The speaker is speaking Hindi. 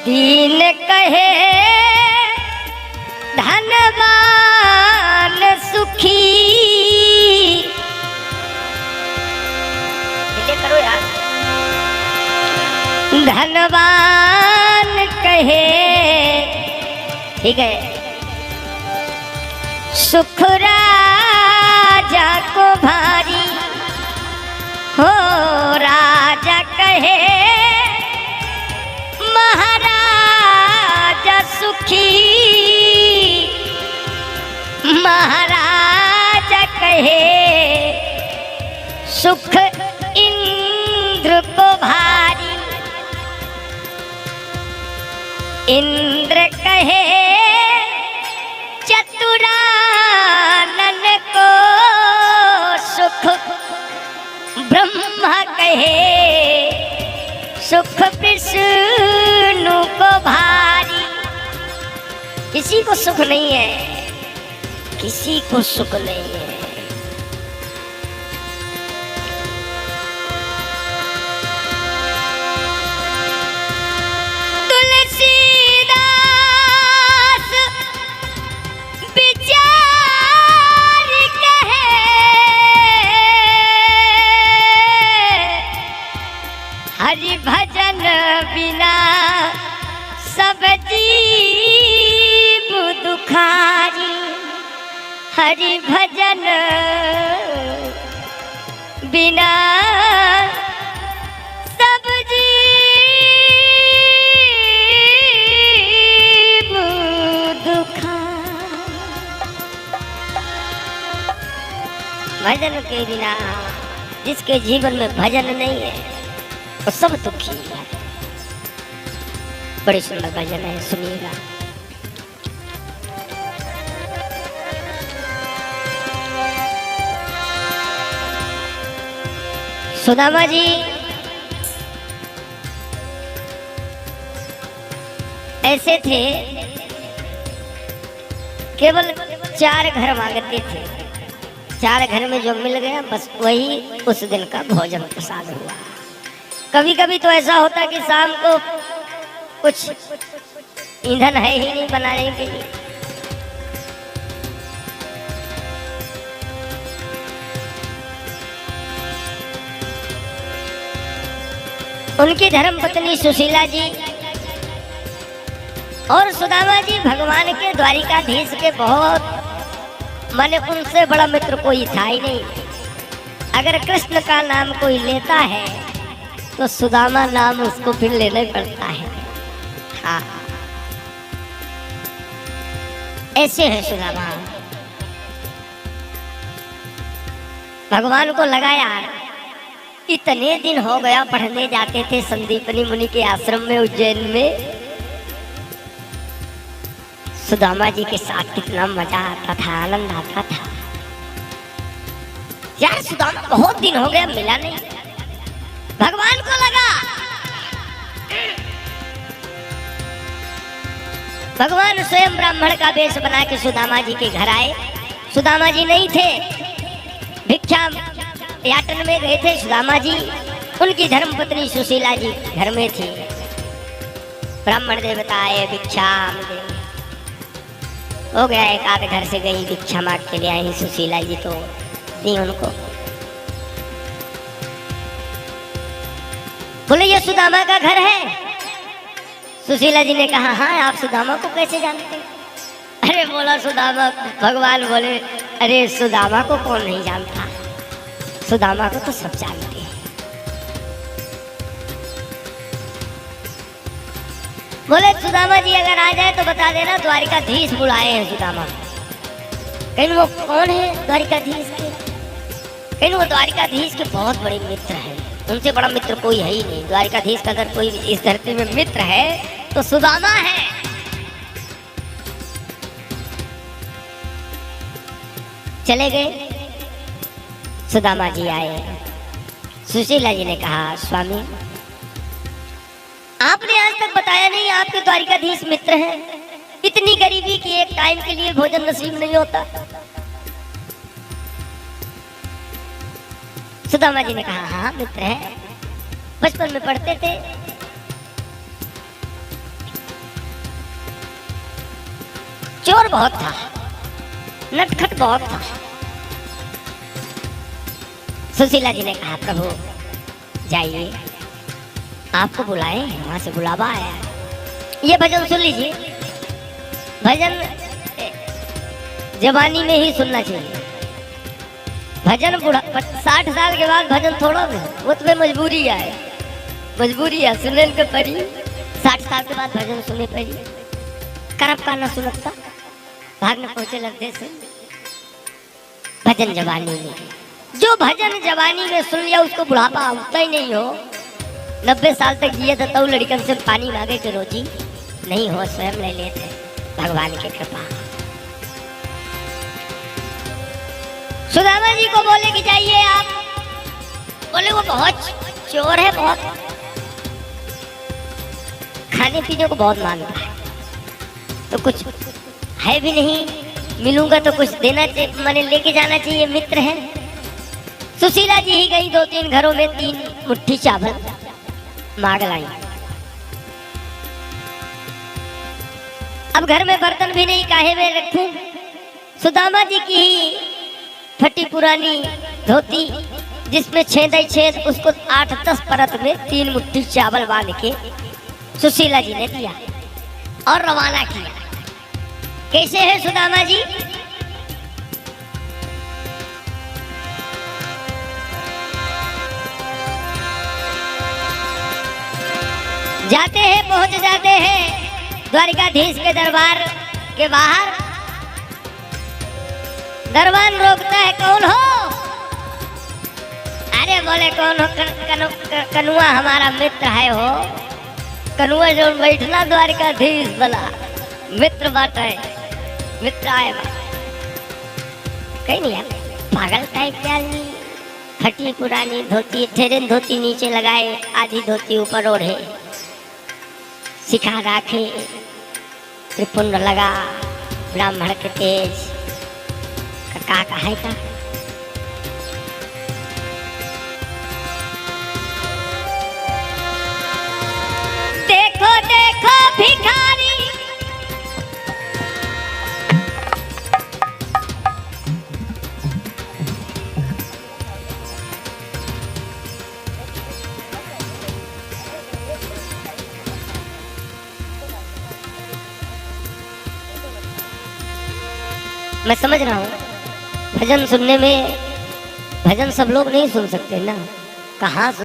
दीन कहे धनवान सुखी। करो यार। धनवान कहे, ठीक है, सुख राजा को भारी हो। राजा कहे महाराजा सुखी। महाराजा कहे सुख इंद्र को भारी। इंद्र कहे चतुरानन को सुख। ब्रह्मा कहे सुख विष्णु को भारी। किसी को सुख नहीं है, किसी को सुख नहीं है। तुलसीदास विचार कहे हरि भजन बिना सब जीव दुखारी। हरि भजन बिना सब जीव दुखारी। भजन के बिना, जिसके जीवन में भजन नहीं है वो सब दुखी है। बड़ी सुंदर भजन है, सुनिएगा। सुदामा जी ऐसे थे, केवल 4 घर मांगते थे। 4 घर में जो मिल गया बस वही उस दिन का भोजन प्रसाद हुआ। कभी कभी तो ऐसा होता कि शाम को कुछ ईंधन है ही नहीं बनाने के लिए। उनकी धर्मपत्नी सुशीला जी और सुदामा जी भगवान के द्वारिकाधीश के बहुत, माने उनसे बड़ा मित्र कोई था ही नहीं। अगर कृष्ण का नाम कोई लेता है तो सुदामा नाम उसको फिर लेना ही पड़ता है। हाँ, ऐसे है सुदामा। भगवान को लगाया, इतने दिन हो गया पढ़ने जाते थे संदीपनी मुनि के आश्रम में उज्जैन में। सुदामा जी के साथ कितना मजा आता था, आनंद आता था। यार सुदामा बहुत दिन हो गया मिला नहीं। भगवान को लगा भगवान स्वयं ब्राह्मण का वेश बना के सुदामा जी के घर आए। सुदामा जी नहीं थे, भिक्षा याटन में गए थे सुदामा जी। उनकी धर्मपत्नी सुशीला जी घर में थी। ब्राह्मण देवता आए, भिक्षा हो गया, एक आध घर से गई भिक्षा मांग के ले आई सुशीला जी, तो दी उनको। बोले ये सुदामा का घर है। सुशीला जी ने कहा हाँ, आप सुदामा को कैसे जानते हैं? अरे बोला सुदामा, भगवान बोले अरे सुदामा को कौन नहीं जानता, सुदामा को तो सब जानते हैं। बोले सुदामा जी अगर आ जाए तो बता देना द्वारिकाधीश बुलाए हैं सुदामा। कहीं वो कौन है द्वारिकाधीश के? कहीं वो द्वारिकाधीश के बहुत बड़े मित्र हैं, उनसे बड़ा मित्र कोई है ही नहीं। द्वारिकाधीश का अगर कोई इस धरती में मित्र है तो सुदामा है। चले गए, सुदामा जी आए। सुशीला जी ने कहा स्वामी आपने आज तक बताया नहीं आपके द्वारिकाधीश मित्र हैं। इतनी गरीबी की एक टाइम के लिए भोजन नसीब नहीं होता। सुदामा जी ने कहा हाँ मित्र है, बचपन में पढ़ते थे, चोर बहुत था, नटखट बहुत था। सुशीला जी ने कहा प्रभु जाइए, आपको बुलाए, वहां से बुलावा आया। ये भजन सुन लीजिए, भजन जवानी में ही सुनना चाहिए। भजन बुढ़ा 60 साल के बाद भजन थोड़ा वो तो मजबूरी है, मजबूरी है सुनने के पड़ी। 60 साल के बाद भजन सुने पड़ी, करब का न सुनता भाग न पहुंचे लगते से। भजन जवानी में, जो भजन जवानी में सुन लिया उसको बुढ़ापा होता ही नहीं हो। 90 साल तक जिए तो लड़कन से पानी मांगे के रोजी नहीं हो, स्वयं ले लेते भगवान की कृपा। सुदामा जी को बोले कि जाइए आप, बोले वो बहुत चोर है, बहुत खाने पीने को बहुत मांगता है, तो कुछ है भी नहीं, मिलूंगा तो कुछ देना चाहिए, मैंने लेके जाना चाहिए, मित्र है। सुशीला जी ही गई 2-3 घरों में 3 मुट्ठी चावल मांग लाई। अब घर में बर्तन भी नहीं, काहे में रखूं। सुदामा जी की ही फटी पुरानी धोती जिसमें छेद ही छेद, उसको 8-10 परत में 3 मुट्ठी चावल बांध के सुशीला जी ने दिया और रवाना किया। कैसे है सुदामा जी? जाते हैं, पहुंच जाते हैं द्वारिकाधीश के दरबार के बाहर। दरबान रोकता है, कौन हो? अरे बोले कौन हो? कनुआ हमारा मित्र है हो। कनुआ जो बैठना द्वारिकाधीश वाला मित्र बात है, मित्र आए कहीं नहीं है। पागल टाइप क्या, फटी पुरानी धोती, ठेरन धोती नीचे लगाए, आधी धोती ऊपर ओढ़े, सिखा राखे, त्रिपुंड लगा, ब्राह्मण के तेज का है का। देखो देखो भिखारी, मैं समझ रहा हूँ भजन सुनने में, भजन सब लोग नहीं सुन सकते ना, कहाँ